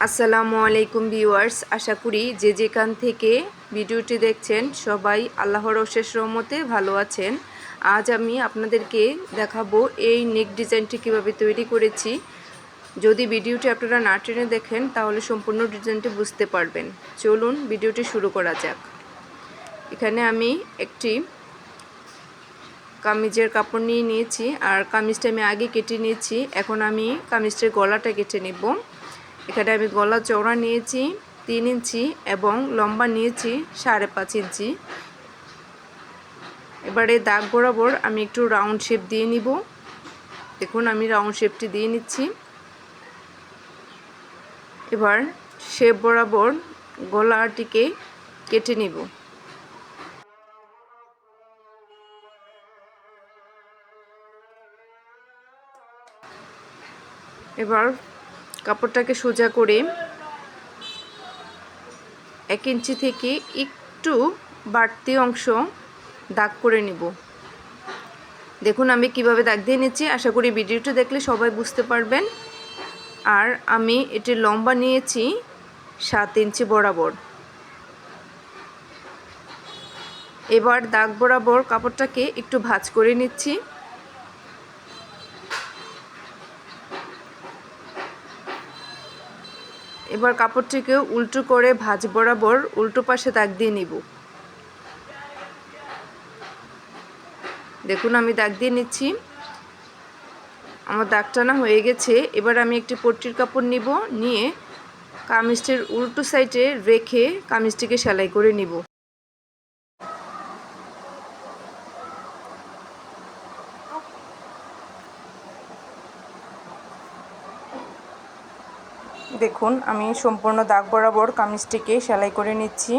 আসসালামু আলাইকুম ভিউয়ার্স, আশা করি যে যেখান থেকে ভিডিওটি দেখছেন সবাই আল্লাহর অশেষ রহমতে ভালো আছেন। আজ আমি আপনাদেরকে দেখাবো এই নেক ডিজাইনটি কিভাবে তৈরি করেছি। যদি ভিডিওটি আপনারা না টেনে দেখেন তাহলে সম্পূর্ণ ডিজাইনটি বুঝতে পারবেন। চলুন ভিডিওটি শুরু করা যাক। এখানে আমি একটি কামিজের কাপড় নিয়ে নিয়েছি আর কামিজটা আমি আগে কেটে নিয়েছি। এখন আমি কামিজের গলাটা কেটে নেব। এখানে আমি গলা চওড়া নিয়েছি 3 ইঞ্চি এবং লম্বা নিয়েছি 5.5 ইঞ্চি। এবারে দাগ বরাবর আমি একটু রাউন্ড শেপ দিয়ে নিব। দেখুন আমি রাউন্ড শেপটি দিয়ে নিচ্ছি। এবার শেপ বরাবর গলাটিকে কেটে নিব। এবার কাপড়টাকে সোজা করে 1 ইঞ্চি থেকে একটু বাড়তি অংশ দাগ করে নিব। দেখুন আমি কিভাবে দাগ দিয়ে নিচ্ছি, আশা করি ভিডিওটা দেখলে সবাই বুঝতে পারবেন। আর আমি এটি লম্বা নিয়েছি 7 ইঞ্চি বরাবর। এবার দাগ বরাবর কাপড়টাকে একটু ভাঁজ করে নিচ্ছি। এবার কাপড়টিকে উল্টো করে ভাঁজ বরাবর উল্টো পাশে দাগ দিয়ে নিব। দেখুন আমি দাগ দিয়ে নিচ্ছি, আমার দাগ টানা হয়ে গেছে। এবার আমি একটি পট্টির কাপড় নিব, নিয়ে কামিজটির উল্টো সাইডে রেখে কামিজটিকে সেলাই করে নিব। দেখুন আমি সম্পূর্ণ দাগ বরাবর কামিজটিকে সেলাই করে নিচ্ছি।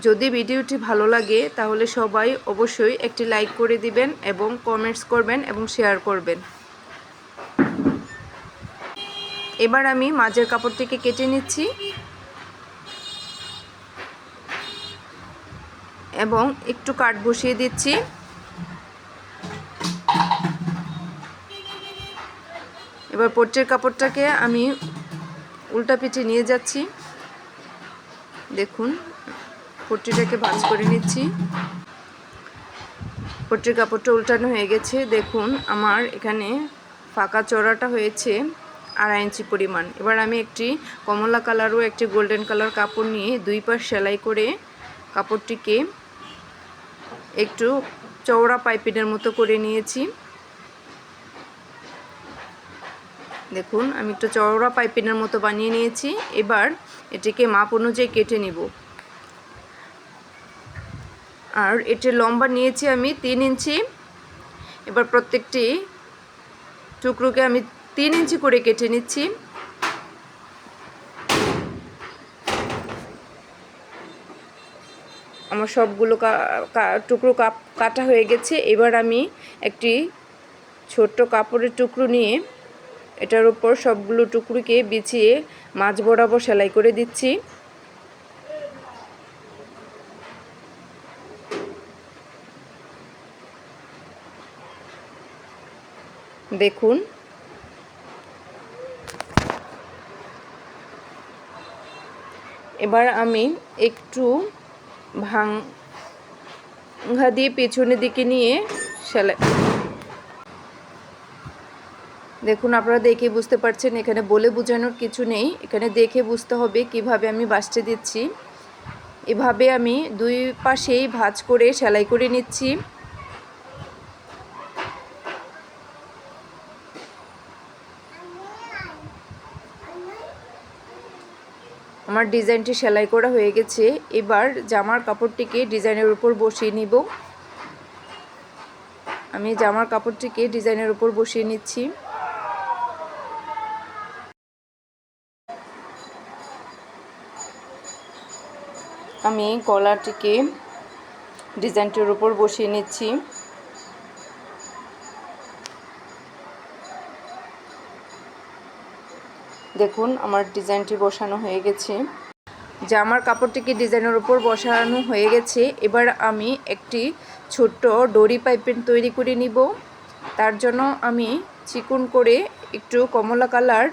যদি ভিডিওটি ভালো লাগে তাহলে সবাই অবশ্যই একটি লাইক করে দিবেন এবং কমেন্টস করবেন এবং শেয়ার করবেন। এবার আমি মাঝের কাপড়টিকে কেটে নিচ্ছি এবং একটু কাট বসিয়ে দিচ্ছি। এবার পট্টির কাপড়টাকে আমি উল্টা পিঠে নিয়ে যাচ্ছি। দেখুন পট্টিটাকে ভাঁজ করে নিচ্ছি। পট্টির কাপড়টা উল্টানো হয়ে গেছে। দেখুন আমার এখানে ফাঁকা চওড়াটা হয়েছে 2.5 ইঞ্চি পরিমাণ। এবার আমি একটি কমলা কালার ও একটি গোল্ডেন কালার কাপড় নিয়ে দুই পাশ সেলাই করে কাপড়টিকে একটু চওড়া পাইপিনের মতো করে নিয়েছি। দেখুন আমি একটু চওড়া পাইপিনের মতো বানিয়ে নিয়েছি। এবার এটিকে মাপ অনুযায়ী কেটে নিব। আর এটির লম্বা নিয়েছি আমি 3 ইঞ্চি। এবার প্রত্যেকটি টুকরোকে আমি 3 ইঞ্চি করে কেটে নিচ্ছি। আমার সবগুলো টুকরো কাটা হয়ে গেছে। এবার আমি একটি ছোট্ট কাপড়ের টুকরো নিয়ে এটার উপর সবগুলো টুকরোকে বিছিয়ে মাঝ বরাবর সেলাই করে দিচ্ছি। দেখুন এবার আমি একটু ভাঙা দিয়ে পেছনের দিকে নিয়ে সেলাই। দেখুন আপনারা দেখে বুঝতে পারছেন, এখানে বলে বোঝানোর কিছু নেই, এখানে দেখে বুঝতে হবে কিভাবে আমি বাঁচতে দিচ্ছি। এভাবে আমি দুই পাশেই ভাঁজ করে সেলাই করে নিচ্ছি। আমার ডিজাইনটি সেলাই করা হয়ে গেছে। এবার জামার কাপড়টিকে ডিজাইনের উপর বসিয়ে নিব। আমি জামার কাপড়টিকে ডিজাইনের উপর বসিয়ে নিচ্ছি। আমি গলাটিকে ডিজাইনটির উপর বসিয়ে নিচ্ছি। দেখুন আমার ডিজাইনটি বসানো হয়ে গেছে। জামার কাপড়টিকে ডিজাইনের উপর বসানো হয়ে গেছে। এবার আমি একটি ছোট্ট ডরি পাইপিং তৈরি করে নিব। তার জন্য আমি চিকন করে একটু কমলা কালার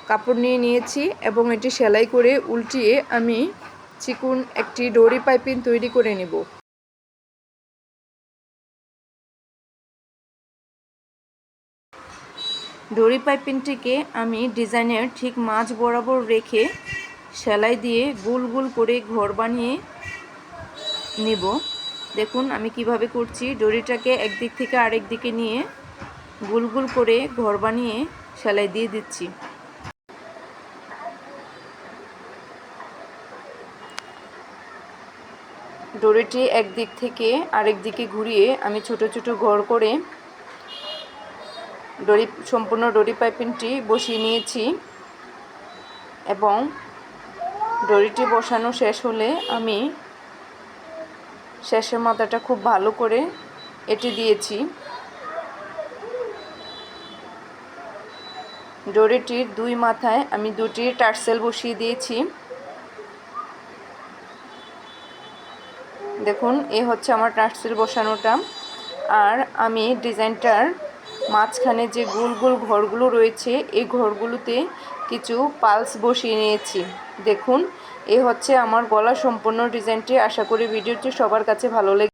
কাপড় নিয়ে নিয়েছি এবং এটি সেলাই করে উল্টিয়ে আমি চিকন একটি ডোরি পাইপিং তৈরি করে নেব। ডোরি পাইপিংটিকে আমি ডিজাইনের ঠিক মাঝ বরাবর রেখে সেলাই দিয়ে গোল গোল করে ঘর বানিয়ে নেব। দেখুন আমি কিভাবে করছি। ডোরিটাকে একদিক থেকে আরেক দিকে নিয়ে গোল গোল করে ঘর বানিয়ে সেলাই দিয়ে দিচ্ছি। ডোরিটি একদিক থেকে আরেক দিকে ঘুরিয়ে আমি ছোট ছোট ঘর করে সম্পূর্ণ ডোরি পাইপিংটি বসিয়ে নিয়েছি এবং ডোরিটি বসানো শেষ হলে আমি শেষের মাথাটা খুব ভালো করে এঁটে দিয়েছি। ডোরিটির দুই মাথায় আমি দুটি টার্সেল বসিয়ে দিয়েছি। দেখুন এ হচ্ছে আমার টার্সেল বসানোটা। আর আমি ডিজাইনটার মাঝখানে যে গোল গোল ঘরগুলো রয়েছে এই ঘরগুলোতে কিছু পালস বসিয়ে নিয়েছি। দেখুন এ হচ্ছে আমার গলা সম্পূর্ণ ডিজাইনটি। আশা করি ভিডিওটি সবার কাছে ভালো লেগে